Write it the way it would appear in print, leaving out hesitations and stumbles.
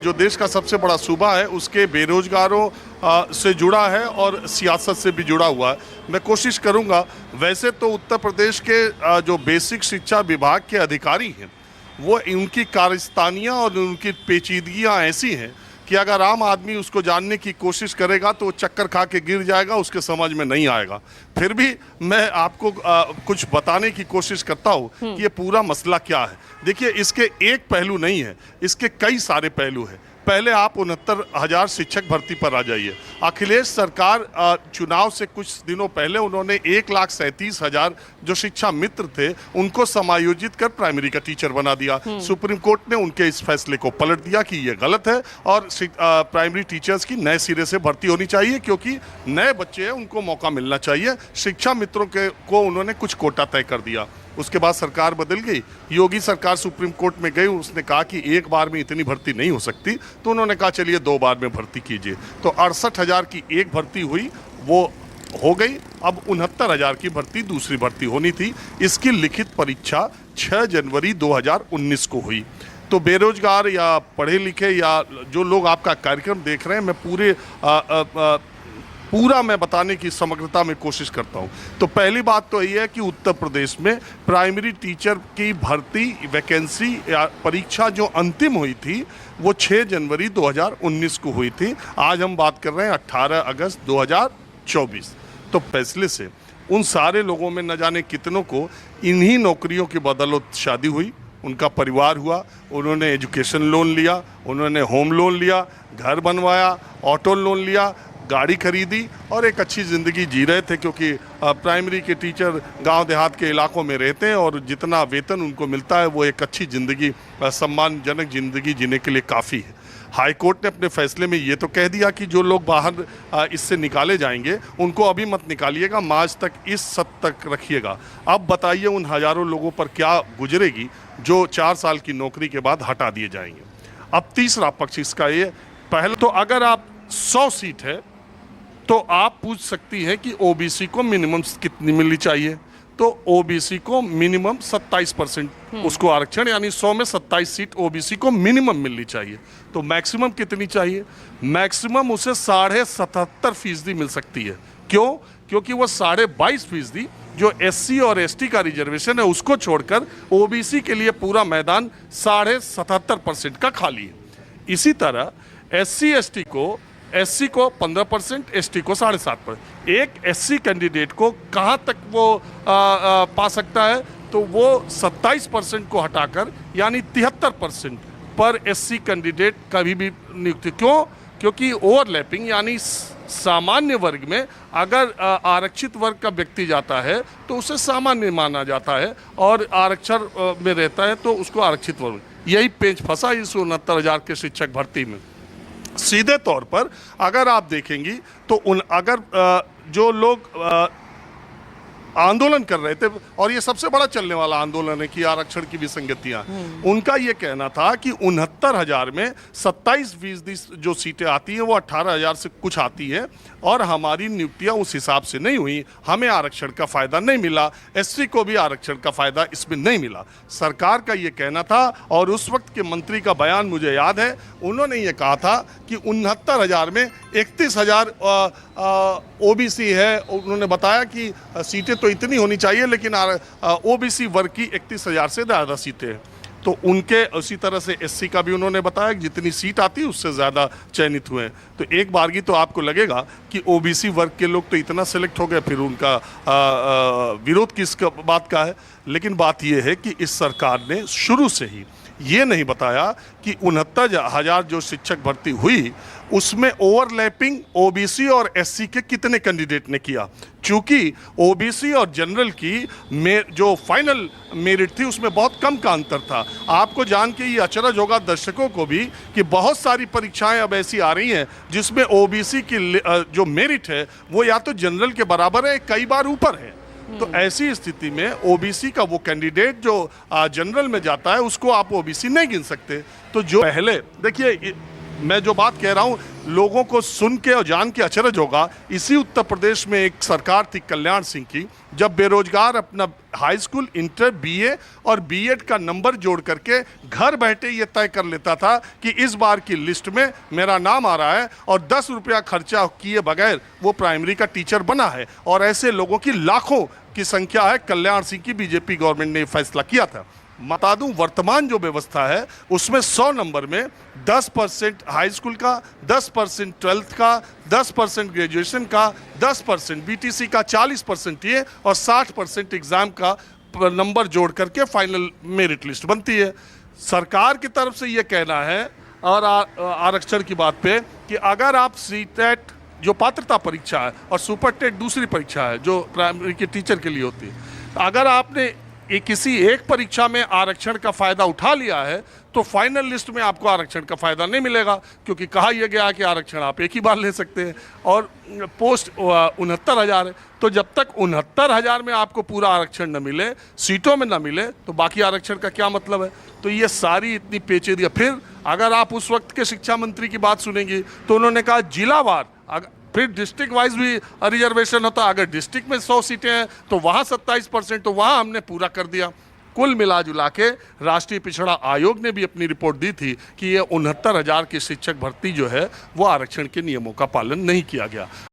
जो देश का सबसे बड़ा सूबा है उसके बेरोजगारों से जुड़ा है और सियासत से भी जुड़ा हुआ है। मैं कोशिश करूंगा, वैसे तो उत्तर प्रदेश के जो बेसिक शिक्षा विभाग के अधिकारी हैं वो उनकी कारस्तानियां और उनकी पेचीदगियां ऐसी हैं कि अगर आम आदमी उसको जानने की कोशिश करेगा तो वो चक्कर खा के गिर जाएगा, उसके समझ में नहीं आएगा। फिर भी मैं आपको कुछ बताने की कोशिश करता हूँ कि ये पूरा मसला क्या है। देखिए, इसके एक पहलू नहीं है, इसके कई सारे पहलू हैं। पहले आप 69,000 शिक्षक भर्ती पर आ जाइए। अखिलेश सरकार चुनाव से कुछ दिनों पहले उन्होंने 1,37,000 जो शिक्षा मित्र थे उनको समायोजित कर प्राइमरी का टीचर बना दिया। सुप्रीम कोर्ट ने उनके इस फैसले को पलट दिया कि ये गलत है और प्राइमरी टीचर्स की नए सिरे से भर्ती होनी चाहिए, क्योंकि नए बच्चे हैं उनको मौका मिलना चाहिए। शिक्षा मित्रों को उन्होंने कुछ कोटा तय कर दिया। उसके बाद सरकार बदल गई, योगी सरकार सुप्रीम कोर्ट में गई, उसने कहा कि एक बार में इतनी भर्ती नहीं हो सकती, तो उन्होंने कहा चलिए 2 बार में भर्ती कीजिए। तो 68,000 की एक भर्ती हुई, वो हो गई। अब 69,000 की भर्ती दूसरी भर्ती होनी थी। इसकी लिखित परीक्षा 6 जनवरी 2019 को हुई। तो बेरोजगार या पढ़े लिखे या जो लोग आपका कार्यक्रम देख रहे हैं, मैं पूरा मैं बताने की समग्रता में कोशिश करता हूं। तो पहली बात तो ये है कि उत्तर प्रदेश में प्राइमरी टीचर की भर्ती वैकेंसी या परीक्षा जो अंतिम हुई थी वो 6 जनवरी 2019 को हुई थी। आज हम बात कर रहे हैं 18 अगस्त 2024। तो फैसले से उन सारे लोगों में न जाने कितनों को इन्हीं नौकरियों की बदौलत शादी हुई, उनका परिवार हुआ, उन्होंने एजुकेशन लोन लिया, उन्होंने होम लोन लिया, घर बनवाया, ऑटो लोन लिया, गाड़ी खरीदी और एक अच्छी ज़िंदगी जी रहे थे, क्योंकि प्राइमरी के टीचर गांव देहात के इलाकों में रहते हैं और जितना वेतन उनको मिलता है वो एक अच्छी ज़िंदगी, सम्मानजनक ज़िंदगी जीने के लिए काफ़ी है। हाई कोर्ट ने अपने फैसले में ये तो कह दिया कि जो लोग बाहर इससे निकाले जाएंगे उनको अभी मत निकालिएगा, मार्च तक इस सत्र तक रखिएगा। अब बताइए उन हज़ारों लोगों पर क्या गुजरेगी जो 4 साल की नौकरी के बाद हटा दिए जाएंगे। अब तीसरा पक्ष इसका ये, पहले तो अगर आप 100 सीट है तो आप पूछ सकती हैं कि ओबीसी को मिनिमम कितनी मिलनी चाहिए। तो ओबीसी को मिनिमम 27% उसको आरक्षण, यानी 100 में 27 सीट ओबीसी को मिनिमम मिलनी चाहिए। तो मैक्सिमम कितनी चाहिए? मैक्सिमम उसे 77.5% मिल सकती है। क्यों? क्योंकि वो 22.5% जो एससी और एसटी का रिजर्वेशन है उसको छोड़कर ओबीसी के लिए पूरा मैदान 77.5% का खाली है। इसी तरह एससी को 15%, एसटी को 7.5%। एक एससी कैंडिडेट को कहाँ तक वो पा सकता है? तो वो 27% को हटाकर यानी 73% पर एससी कैंडिडेट कभी भी नियुक्ति। क्यों? क्योंकि ओवरलैपिंग यानी सामान्य वर्ग में अगर आरक्षित वर्ग का व्यक्ति जाता है तो उसे सामान्य माना जाता है और आरक्षण में रहता है तो उसको आरक्षित वर्ग। यही पेंच फंसा इस 69,000 के शिक्षक भर्ती में। सीधे तौर पर अगर आप देखेंगी तो जो लोग आंदोलन कर रहे थे, और ये सबसे बड़ा चलने वाला आंदोलन है कि आरक्षण की विसंगतियां, उनका ये कहना था कि 69,000 में 27% जो सीटें आती हैं वो 18,000 से कुछ आती है और हमारी नियुक्तियां उस हिसाब से नहीं हुई, हमें आरक्षण का फायदा नहीं मिला, एससी को भी आरक्षण का फायदा इसमें नहीं मिला। सरकार का ये कहना था और उस वक्त के मंत्री का बयान मुझे याद है, उन्होंने ये कहा था कि 69,000 में 31,000 ओबीसी है। उन्होंने बताया कि सीटें तो इतनी होनी चाहिए लेकिन ओबीसी वर्ग की 31,000 से ज़्यादा सीटें हैं। तो उनके उसी तरह से एससी का भी उन्होंने बताया कि जितनी सीट आती है उससे ज़्यादा चयनित हुए हैं। तो एक बारगी तो आपको लगेगा कि ओबीसी वर्ग के लोग तो इतना सेलेक्ट हो गए, फिर उनका विरोध किस बात का है। लेकिन बात यह है कि इस सरकार ने शुरू से ही ये नहीं बताया कि 69,000 जो शिक्षक भर्ती हुई उसमें ओवरलैपिंग ओबीसी और एससी के कितने कैंडिडेट ने किया। चूंकि ओबीसी और जनरल की जो फाइनल मेरिट थी उसमें बहुत कम का अंतर था। आपको जान के ये अचरज होगा दर्शकों को भी कि बहुत सारी परीक्षाएं अब ऐसी आ रही हैं जिसमें ओबीसी की जो मेरिट है वो या तो जनरल के बराबर है, कई बार ऊपर है। तो ऐसी स्थिति में ओबीसी का वो कैंडिडेट जो जनरल में जाता है उसको आप ओबीसी नहीं गिन सकते। तो जो पहले देखिए मैं जो बात कह रहा हूँ लोगों को सुन के और जान के अचरज होगा। इसी उत्तर प्रदेश में एक सरकार थी कल्याण सिंह की, जब बेरोजगार अपना हाई स्कूल, इंटर, बीए और बीएड का नंबर जोड़ करके घर बैठे ये तय कर लेता था कि इस बार की लिस्ट में मेरा नाम आ रहा है और 10 रुपया खर्चा किए बगैर वो प्राइमरी का टीचर बना है। और ऐसे लोगों की लाखों की संख्या है। कल्याण सिंह की बीजेपी गवर्नमेंट ने फैसला किया था। बता दूं, वर्तमान जो व्यवस्था है उसमें 100 नंबर में 10% हाई स्कूल का, 10% ट्वेल्थ का, 10% ग्रेजुएशन का, 10% बीटीसी का, 40% ये और 60% एग्जाम का नंबर जोड़ करके फाइनल मेरिट लिस्ट बनती है। सरकार की तरफ से ये कहना है और आरक्षण की बात पे कि अगर आप सीटेट जो पात्रता परीक्षा है और सुपर टेट दूसरी परीक्षा है जो प्राइमरी के टीचर के लिए होती है, अगर आपने किसी एक परीक्षा में आरक्षण का फायदा उठा लिया है तो फाइनल लिस्ट में आपको आरक्षण का फायदा नहीं मिलेगा, क्योंकि कहा यह गया है कि आरक्षण आप एक ही बार ले सकते हैं और पोस्ट 69,000 है। तो जब तक 69,000 में आपको पूरा आरक्षण न मिले, सीटों में न मिले, तो बाकी आरक्षण का क्या मतलब है। तो ये सारी इतनी पेचीदगी। फिर अगर आप उस वक्त के शिक्षा मंत्री की बात सुनेंगी तो उन्होंने कहा जिलावार, फिर डिस्ट्रिक्ट वाइज भी रिजर्वेशन होता। अगर डिस्ट्रिक्ट में 100 सीटें हैं तो वहाँ 27%, तो वहाँ हमने पूरा कर दिया। कुल मिला जुला के राष्ट्रीय पिछड़ा आयोग ने भी अपनी रिपोर्ट दी थी कि ये 69,000 की शिक्षक भर्ती जो है वो आरक्षण के नियमों का पालन नहीं किया गया।